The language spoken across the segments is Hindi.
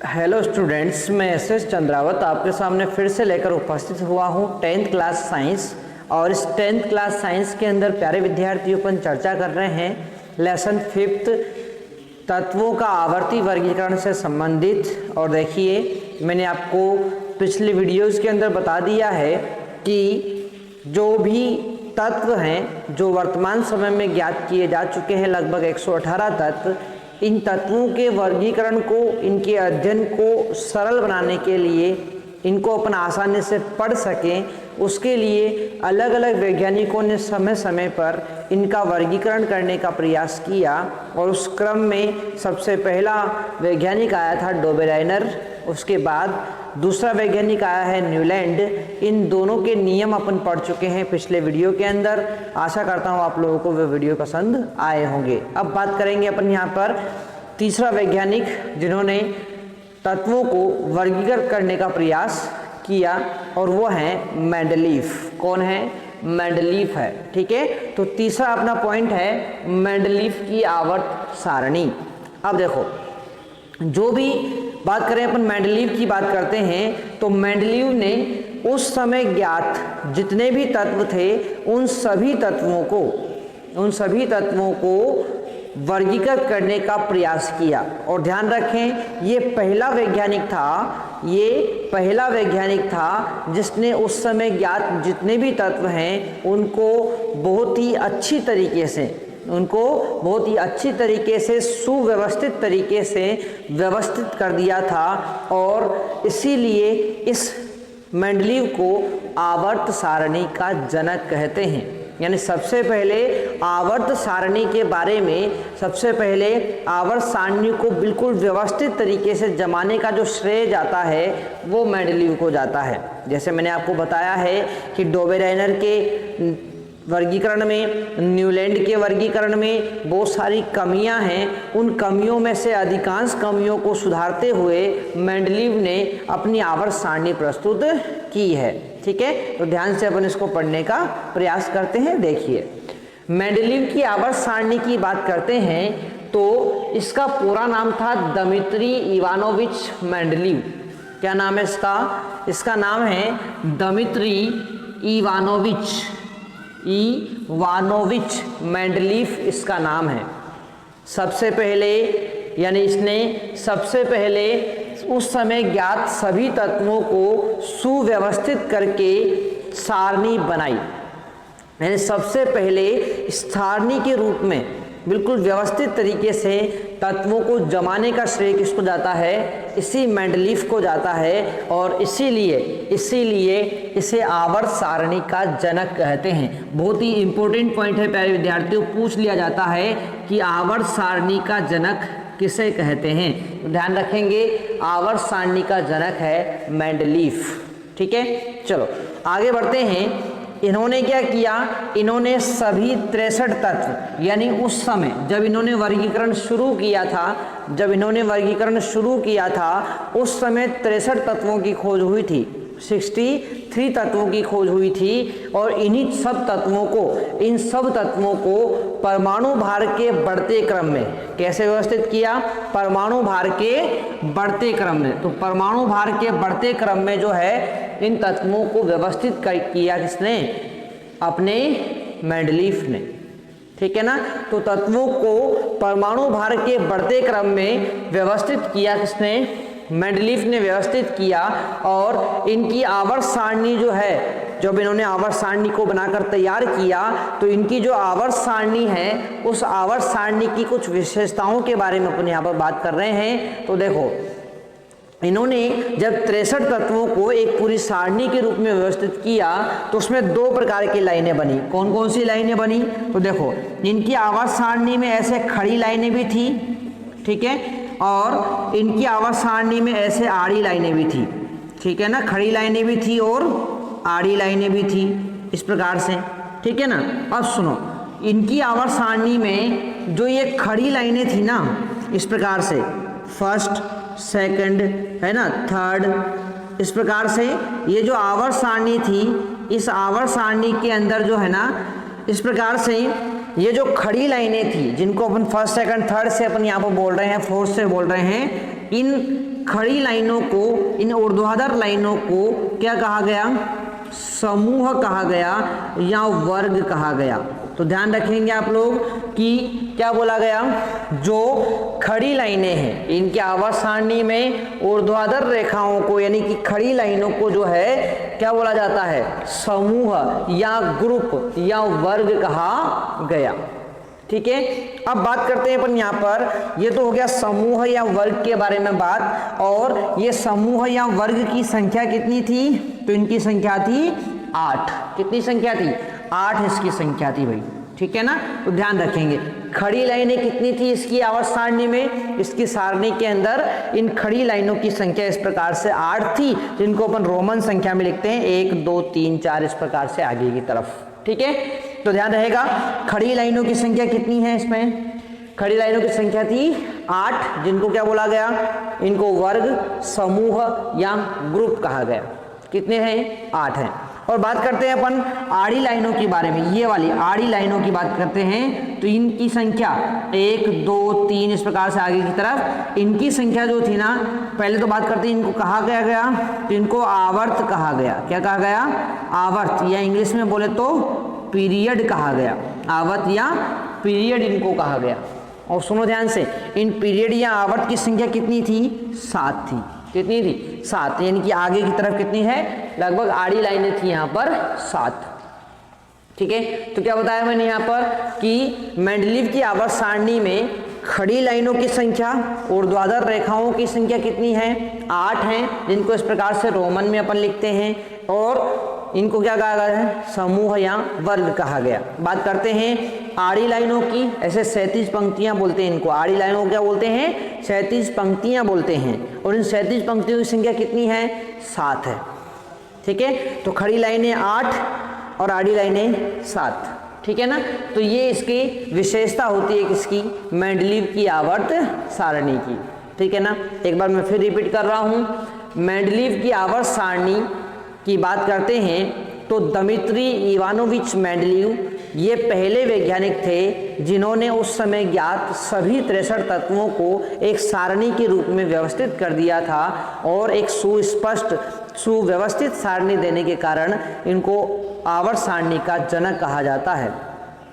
हेलो स्टूडेंट्स, मैं एस चंद्रावत आपके सामने फिर से लेकर उपस्थित हुआ हूँ 10th क्लास साइंस। और इस 10th क्लास साइंस के अंदर प्यारे विद्यार्थियों अपन चर्चा कर रहे हैं लेसन 5th तत्वों का आवर्ती वर्गीकरण से संबंधित। और देखिए, मैंने आपको पिछले वीडियोस के अंदर बता दिया है कि जो भी तत्व हैं जो वर्तमान समय में ज्ञात किए जा चुके हैं, लगभग 118 तत्व, इन तत्वों के वर्गीकरण को, इनके अध्ययन को सरल बनाने के लिए, इनको अपन आसानी से पढ़ सकें, उसके लिए अलग अलग वैज्ञानिकों ने समय समय पर इनका वर्गीकरण करने का प्रयास किया। और उस क्रम में सबसे पहला वैज्ञानिक आया था डोबेराइनर, उसके बाद दूसरा वैज्ञानिक आया है न्यूलैंड। इन दोनों के नियम अपन पढ़ चुके हैं पिछले वीडियो के अंदर। आशा करता हूँ आप लोगों को वे वीडियो पसंद आए होंगे। अब बात करेंगे अपन यहाँ पर तीसरा वैज्ञानिक जिन्होंने तत्वों को वर्गीकृत करने का प्रयास किया, और वो है मेंडलीफ। कौन है? मेंडलीफ है। ठीक है, तो तीसरा अपना पॉइंट है मेंडलीफ की आवर्त सारणी। अब देखो, जो भी बात करें अपन मेंडलीव की बात करते हैं, तो मेंडलीव ने उस समय ज्ञात जितने भी तत्व थे उन सभी तत्वों को वर्गीकृत करने का प्रयास किया। और ध्यान रखें, ये पहला वैज्ञानिक था जिसने उस समय ज्ञात जितने भी तत्व हैं उनको बहुत ही अच्छी तरीके से सुव्यवस्थित तरीके से व्यवस्थित कर दिया था। और इसीलिए इस मेंडलीव को आवर्त सारणी का जनक कहते हैं। यानी सबसे पहले आवर्त सारणी के बारे में, सबसे पहले आवर्त सारणी को बिल्कुल व्यवस्थित तरीके से जमाने का जो श्रेय जाता है वो मेंडलीव को जाता है। जैसे मैंने आपको बताया है कि डोबेराइनर के वर्गीकरण में, न्यूलैंड के वर्गीकरण में बहुत सारी कमियां हैं। उन कमियों में से अधिकांश कमियों को सुधारते हुए मेंडलीव ने अपनी आवर्त सारणी प्रस्तुत की है। ठीक है, तो ध्यान से अपन इसको पढ़ने का प्रयास करते हैं। देखिए, मेंडलीव की आवर्त सारणी की बात करते हैं तो इसका पूरा नाम था दमित्री इवानोविच मेंडलीव। क्या नाम है इसका? इसका नाम है दमित्री इवानोविच मेंडलीव, इसका नाम है। इसने सबसे पहले उस समय ज्ञात सभी तत्वों को सुव्यवस्थित करके सारणी बनाई। यानी सबसे पहले सारणी के रूप में बिल्कुल व्यवस्थित तरीके से तत्वों को जमाने का श्रेय किसको जाता है? इसी मेंडलीव को जाता है। और इसीलिए इसे आवर्त सारणी का जनक कहते हैं। बहुत ही इंपॉर्टेंट पॉइंट है प्यारे विद्यार्थियों, पूछ लिया जाता है कि आवर्त सारणी का जनक किसे कहते हैं। तो ध्यान रखेंगे, आवर्त सारणी का जनक है मेंडलीव। ठीक है, चलो आगे बढ़ते हैं। इन्होंने क्या किया? इन्होंने सभी 63 तत्व, यानी उस समय जब इन्होंने वर्गीकरण शुरू किया था, उस समय 63 तत्वों की खोज हुई थी, 63 तत्वों की खोज हुई थी। और इन सब तत्वों को परमाणु भार के बढ़ते क्रम में कैसे व्यवस्थित किया? परमाणु भार के बढ़ते क्रम में। तो परमाणु भार के बढ़ते क्रम में जो है इन तत्वों को व्यवस्थित किया किसने? अपने मेंडलीव ने। ठीक है ना, तो तत्वों को परमाणु भार के बढ़ते क्रम में व्यवस्थित किया किसने? मेंडलीव ने व्यवस्थित किया। और इनकी आवर्त सारणी जो है, जब इन्होंने आवर्त सारणी को बनाकर तैयार किया तो इनकी जो आवर्त सारणी है, उस आवर्त सारणी की कुछ विशेषताओं के बारे में अपन यहाँ पर बात कर रहे हैं। तो देखो, इन्होंने जब 63 तत्वों को एक पूरी सारणी के रूप में व्यवस्थित किया तो उसमें 2 प्रकार की लाइनें बनी। कौन कौन सी लाइनें बनी? तो देखो, इनकी आवर्त सारणी में ऐसे खड़ी लाइनें भी थी, ठीक है, और इनकी आवर्त सारणी में ऐसे आड़ी लाइनें भी थी। ठीक है ना, खड़ी लाइनें भी थी और आड़ी लाइनें भी थी, इस प्रकार से। ठीक है ना, अब सुनो, इनकी आवर्त सारणी में जो ये खड़ी लाइनें थी ना, इस प्रकार से, फर्स्ट, सेकंड, है ना, थर्ड, इस प्रकार से ये जो आवर्त सारणी थी, इस आवर्त सारणी के अंदर जो है ना, इस प्रकार से ये जो खड़ी लाइनें थी जिनको अपन फर्स्ट सेकंड थर्ड से अपन यहाँ पर बोल रहे हैं, फोर्थ से बोल रहे हैं, इन खड़ी लाइनों को, इन ऊर्ध्वाधर लाइनों को क्या कहा गया? समूह कहा गया या वर्ग कहा गया। तो ध्यान रखेंगे आप लोग कि क्या बोला गया, जो खड़ी लाइनें हैं इनके आवर्त सारणी में ऊर्ध्वाधर रेखाओं को यानी कि खड़ी लाइनों को जो है क्या बोला जाता है? समूह या ग्रुप या वर्ग कहा गया। ठीक है, अब बात करते हैं अपन यहाँ पर, ये तो हो गया समूह या वर्ग के बारे में बात। और ये समूह या वर्ग की संख्या कितनी थी? तो इनकी संख्या थी 8। कितनी संख्या थी? 8 इसकी संख्या थी भाई। ठीक है ना, तो ध्यान रखेंगे। खड़ी लाइनें कितनी थी इसकी आवर्त सारणी में? इसकी सारणी के अंदर इन खड़ी लाइनों की संख्या इस प्रकार से 8 थी, जिनको अपन रोमन संख्या में लिखते हैं 1 2 3 4 इस प्रकार से आगे की तरफ। ठीक है, तो ध्यान रहेगा खड़ी लाइनों की संख्या कितनी है इसमें? खड़ी लाइनों की संख्या थी 8, जिनको क्या बोला गया? इनको वर्ग, समूह या ग्रुप कहा गया। कितने हैं? 8 हैं। और बात करते हैं अपन आड़ी लाइनों के बारे में। ये वाली आड़ी लाइनों की बात करते हैं तो इनकी संख्या 1 2 3 इस प्रकार से आगे की तरफ। इनकी संख्या जो थी ना, पहले तो बात करते हैं इनको कहा गया, तो इनको आवर्त कहा गया। क्या कहा गया? आवर्त, या इंग्लिश में बोले तो पीरियड कहा गया। आवर्त या पीरियड इनको कहा गया। और सुनो ध्यान से, इन पीरियड या आवर्त की संख्या कितनी थी? 7 थी। कितनी थी? 7, यानी कि आगे की तरफ कितनी है? लगभग आड़ी लाइनें थी यहाँ पर 7। ठीक है, तो क्या बताया मैंने यहाँ पर कि मेंडलीव की आवर्त सारणी में खड़ी लाइनों की संख्या, ऊर्ध्वाधर रेखाओं की संख्या कितनी है? 8 हैं, जिनको इस प्रकार से रोमन में अपन लिखते हैं। और इनको क्या कहा गया है? समूह या वर्ग कहा गया। बात करते हैं आड़ी लाइनों की। ऐसे 37 पंक्तियां बोलते हैं इनको। आड़ी लाइनों को क्या बोलते हैं? 37 पंक्तियां बोलते हैं। और इन 37 पंक्तियों की संख्या कितनी है? 7 है। ठीक है, तो खड़ी लाइनें 8 और आड़ी लाइनें 7। ठीक है ना, तो ये इसकी विशेषता होती है किसकी? मेंडलीव की आवर्त सारणी की। ठीक है ना, एक बार मैं फिर रिपीट कर रहा हूं। मेंडलीव की आवर्त सारणी की बात करते हैं तो दमित्री इवानोविच मेंडलीव ये पहले वैज्ञानिक थे जिन्होंने उस समय ज्ञात सभी 63 तत्वों को एक सारणी के रूप में व्यवस्थित कर दिया था। और एक सुस्पष्ट सुव्यवस्थित सारणी देने के कारण इनको आवर्त सारणी का जनक कहा जाता है।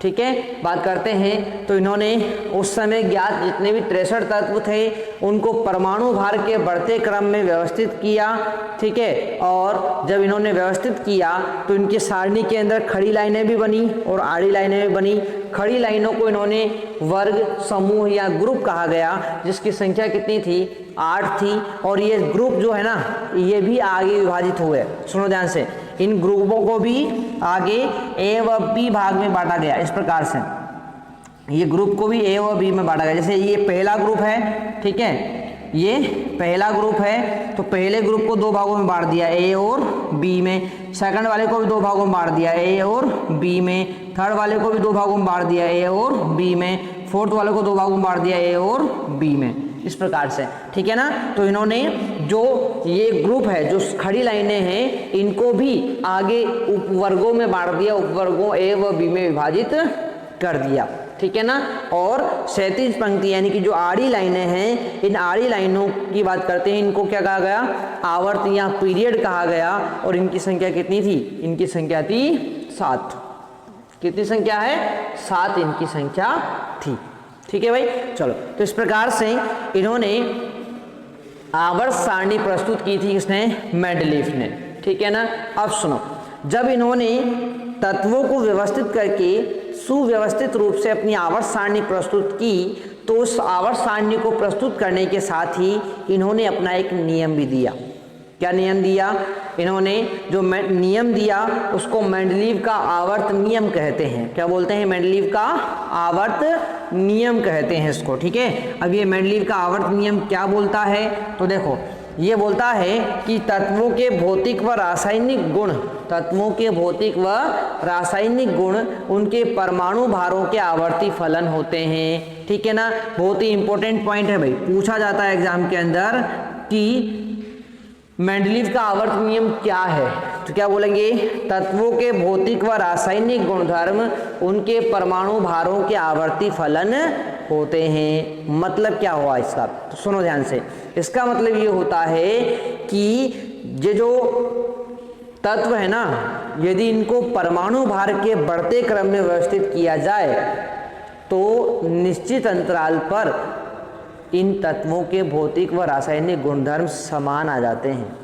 ठीक है, बात करते हैं तो इन्होंने उस समय ज्ञात जितने भी 63 तत्व थे उनको परमाणु भार के बढ़ते क्रम में व्यवस्थित किया। ठीक है, और जब इन्होंने व्यवस्थित किया तो इनकी सारणी के अंदर खड़ी लाइनें भी बनी और आड़ी लाइनें भी बनी। खड़ी लाइनों को इन्होंने वर्ग, समूह या ग्रुप कहा गया, जिसकी संख्या कितनी थी? 8 थी। और ये ग्रुप जो है ना, ये भी आगे विभाजित हुए। सुनो ध्यान से, इन ग्रुपों को भी आगे ए व बी भाग में बांटा गया। इस प्रकार से ये ग्रुप को भी ए व बी में बांटा गया। जैसे ये पहला ग्रुप है, ठीक है, ये पहला ग्रुप है तो पहले ग्रुप को 2 भागों में बांट दिया, ए और बी में। सेकंड वाले को भी 2 भागों में बांट दिया, ए और बी में। थर्ड वाले को भी 2 भागों में बांट दिया, ए और बी में। फोर्थ वाले को 2 भागों में बांट दिया, ए और बी में। इस प्रकार से, ठीक है ना। तो इन्होंने जो ये ग्रुप है, जो खड़ी लाइनें हैं, इनको भी आगे उपवर्गों में बांट दिया, उपवर्गों ए व बी में विभाजित कर दिया। ठीक है ना। और 37 पंक्ति यानी कि जो आड़ी लाइनें हैं, इन आड़ी लाइनों की बात करते हैं, इनको क्या कहा गया? आवर्त या पीरियड कहा गया। और इनकी संख्या कितनी थी? इनकी संख्या थी 7। कितनी संख्या है? 7 इनकी संख्या थी। ठीक है भाई, चलो। तो इस प्रकार से इन्होंने आवर्त सारणी प्रस्तुत की थी, किसने? मेंडलीव ने। ठीक है ना। अब सुनो, जब इन्होंने तत्वों को व्यवस्थित करके सुव्यवस्थित रूप से अपनी आवर्त सारणी प्रस्तुत की, तो उस आवर्त सारणी को प्रस्तुत करने के साथ ही इन्होंने अपना एक नियम भी दिया। क्या नियम दिया? इन्होंने जो नियम दिया उसको मेंडलीव का आवर्त नियम कहते हैं। क्या बोलते हैं? मेंडलीव का आवर्त नियम कहते हैं इसको। ठीक है। अब ये मेंडलीव का आवर्त नियम क्या बोलता है? तो देखो, ये बोलता है कि तत्वों के भौतिक व रासायनिक गुण, तत्वों के भौतिक व रासायनिक गुण उनके परमाणु भारों के आवर्ती फलन होते हैं। ठीक है ना। बहुत ही इंपॉर्टेंट पॉइंट है भाई, पूछा जाता है एग्जाम के अंदर कि मेंडलीव का आवर्त नियम क्या है। तो क्या बोलेंगे, तत्वों के भौतिक व रासायनिक गुणधर्म उनके परमाणु भारों के आवर्ती फलन होते हैं। मतलब क्या हुआ इसका, तो सुनो ध्यान से। इसका मतलब ये होता है कि ये जो तत्व है ना, यदि इनको परमाणु भार के बढ़ते क्रम में व्यवस्थित किया जाए तो निश्चित अंतराल पर इन तत्वों के भौतिक व रासायनिक गुणधर्म समान आ जाते हैं।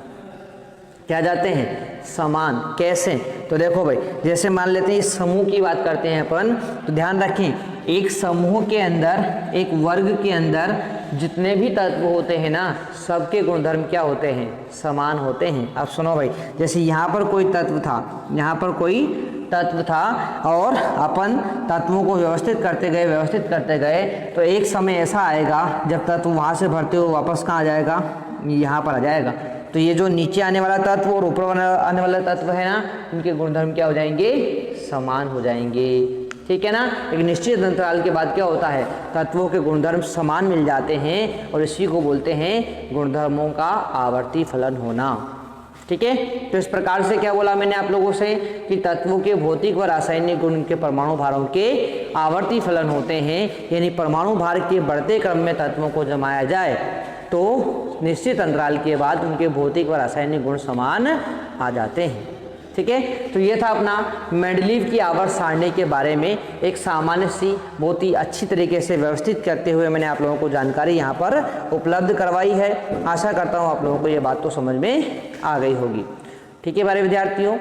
क्या जाते हैं, समान। कैसे, तो देखो भाई, जैसे मान लेते हैं इस समूह की बात करते हैं अपन, तो ध्यान रखें एक समूह के अंदर, एक वर्ग के अंदर जितने भी तत्व होते हैं ना, सबके गुणधर्म क्या होते हैं, समान होते हैं। अब सुनो भाई, जैसे यहाँ पर कोई तत्व था, यहाँ पर कोई तत्व था और अपन तत्वों को व्यवस्थित करते गए तो एक समय ऐसा आएगा जब तत्व वहाँ से भरते हुए वापस कहाँ आ जाएगा, यहाँ पर आ जाएगा। तो ये जो नीचे आने वाला तत्व और ऊपर आने वाला तत्व है ना, उनके गुणधर्म क्या हो जाएंगे, समान हो जाएंगे। ठीक है ना। एक निश्चित अंतराल के बाद क्या होता है, तत्वों के गुणधर्म समान मिल जाते हैं और इसी को बोलते हैं गुणधर्मों का आवर्ती फलन होना। ठीक है। तो इस प्रकार से क्या बोला मैंने आप लोगों से कि तत्वों के भौतिक व रासायनिक गुण के परमाणु भारों के आवर्ती फलन होते हैं, यानी परमाणु भार के बढ़ते क्रम में तत्वों को जमाया जाए तो निश्चित अंतराल के बाद उनके भौतिक व रासायनिक गुण समान आ जाते हैं। ठीक है। तो ये था अपना मेंडलीव की आवर्त सारणी के बारे में एक सामान्य सी बहुत ही अच्छी तरीके से व्यवस्थित करते हुए मैंने आप लोगों को जानकारी यहाँ पर उपलब्ध करवाई है। आशा करता हूँ आप लोगों को ये बात तो समझ में आ गई होगी। ठीक है प्यारे विद्यार्थियों।